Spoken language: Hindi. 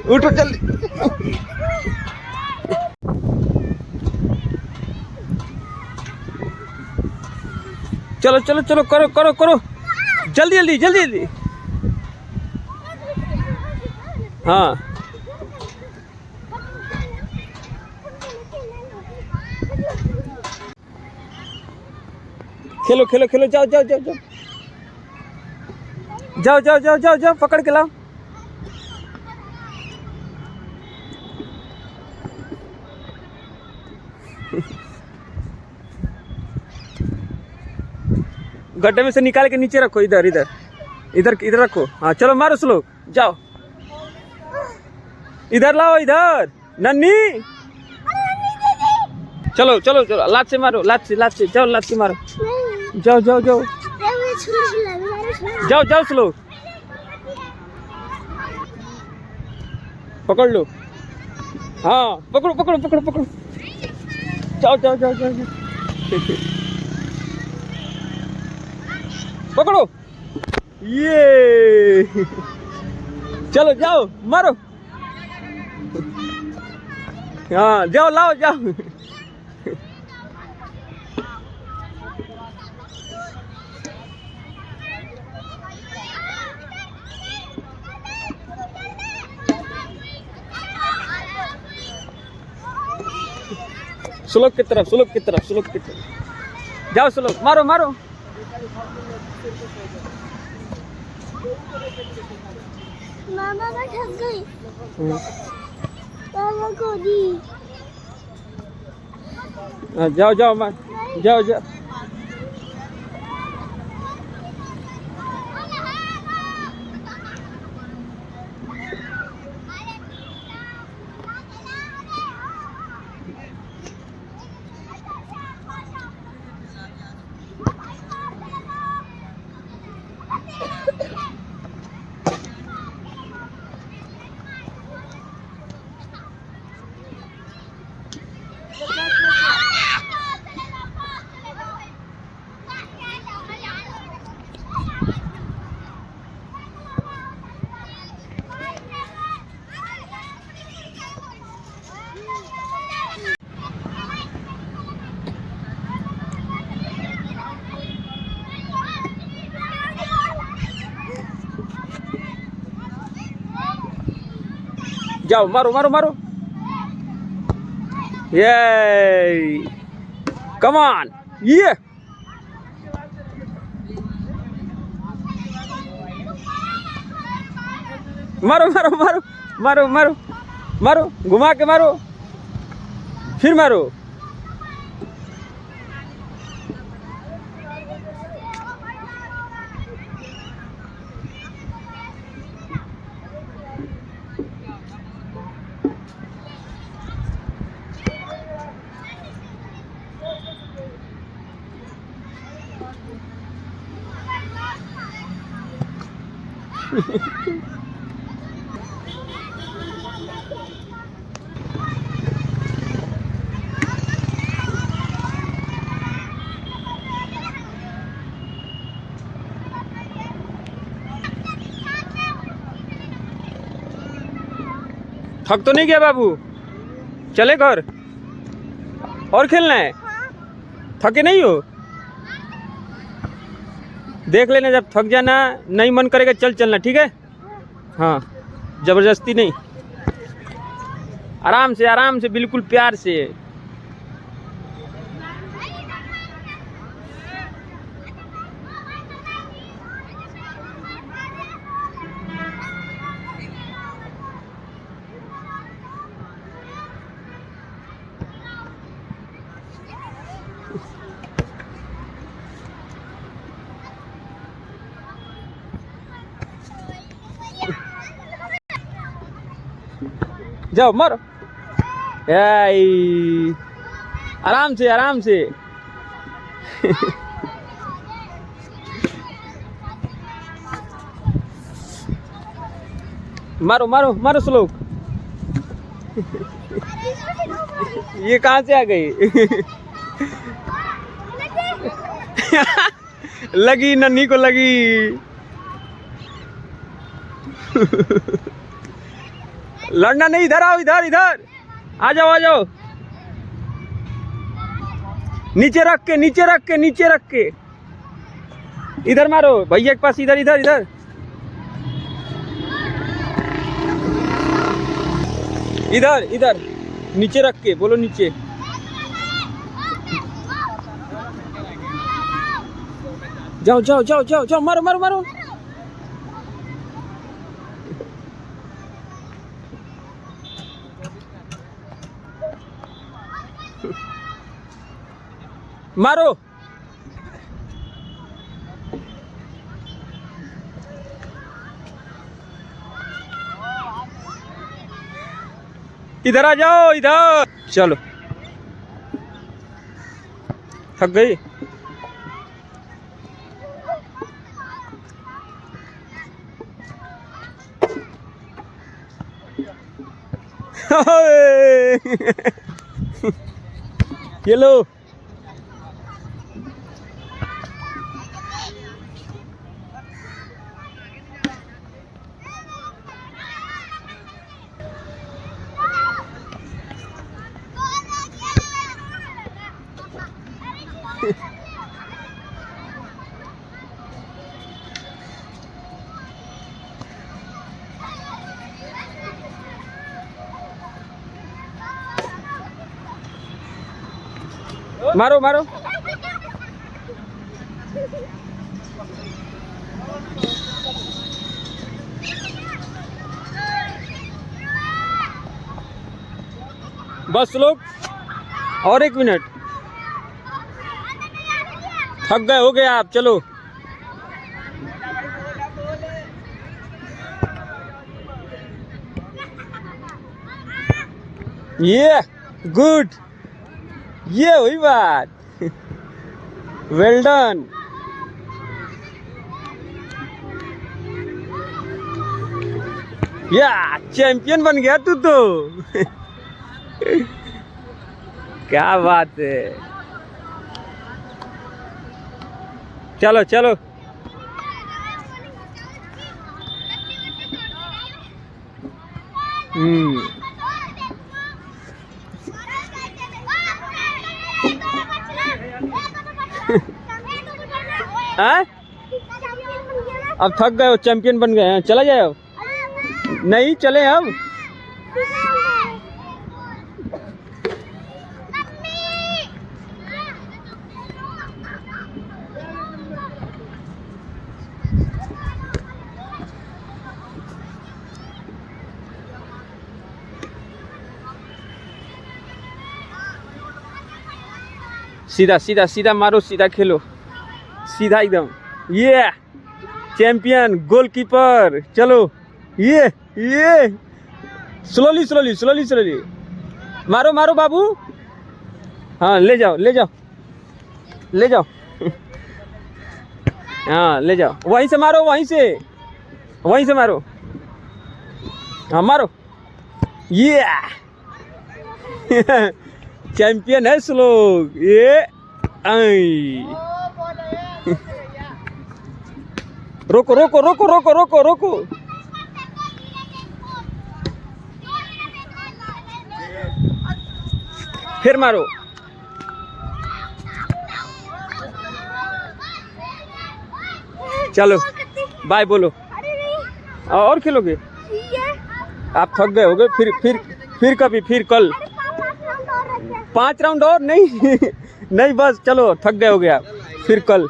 उठो जल्दी। चलो चलो चलो करो करो करो जल्दी जल्दी जल्दी जल्दी। हाँ खेलो खेलो खेलो जाओ जाओ जाओ जाओ जाओ जाओ जाओ जाओ जाओ पकड़ के लाओ। गड्ढे में से निकाल के नीचे रखो। इधर इधर इधर इधर रखो। हाँ चलो मारो स्लोक जाओ। इधर लाओ इधर नन्नी। चलो चलो चलो लात से मारो लात से जाओ लात से मारो। जाओ जाओ जाओ जाओ जाओ स्लोक पकड़ लो। हाँ पकड़ो पकड़ो पकड़ो पकड़ो जाओ जाओ जाओ जाओ जाओ। पकड़ो ये चलो जाओ मारो। हाँ जाओ लाओ जाओ। स्लोक की तरफ स्लोक की तरफ स्लोक की तरफ जाओ। स्लोक मारो मारो। मामा मैं थक गई। मामा को दी। जाओ जाओ मार जाओ जाओ। जाओ मारो मारो मारो। ये कम ऑन ये मारो मारो मारो मारो मारो मारो घुमा के मारो फिर मारो। थक तो नहीं गया बाबू? चले घर और खेलना है? थके नहीं हो? देख लेना, जब थक जाना नहीं मन करेगा चल चलना, ठीक है? हाँ, जबरदस्ती नहीं, आराम से बिल्कुल प्यार से। जाओ मारो, आराम से मारो मारो मारो श्लोक। ये कहाँ से आ गई? लगी, नन्ही को लगी। लड़ना नहीं, इधर आओ, इधर इधर आ जाओ, आ जाओ। नीचे रख के, नीचे रख के, नीचे रख के। इधर मारो भैया के पास, इधर इधर इधर। इधर इधर नीचे रख के बोलो, नीचे। जाओ जाओ जाओ जाओ जाओ, मारो मारो मारो। मारो। इधर आ जाओ, इधर चलो। थक गई? ये लो। मारो मारो। बस लोग, और 1 मिनट। थक गए हो गए आप, चलो। ये गुड, ये हुई बात। Well done. या चैंपियन बन गया तू तो। क्या बात है। चलो चलो। हाँ? अब थक गए हो, चैंपियन बन गए हैं, चला जाए अब। नहीं चले अब। सीधा सीधा सीधा मारो, सीधा खेलो, सीधा एकदम। ये चैंपियन, गोलकीपर। चलो ये स्लोली स्लोली स्लोली स्लोली मारो मारो बाबू। हाँ ले जाओ ले जाओ ले जाओ। हाँ ले जाओ, वहीं से मारो, वहीं से मारो। हाँ मारो। ये चैंपियन है स्लोग ये। रोको रोको रोको रोको रोको रोको। फिर मारो। चलो बाय बोलो। और खेलोगे? आप थक गए होगे, फिर कभी, फिर कल। 5 राउंड और नहीं। नहीं बस चलो, थक गए होगे आप, फिर कल।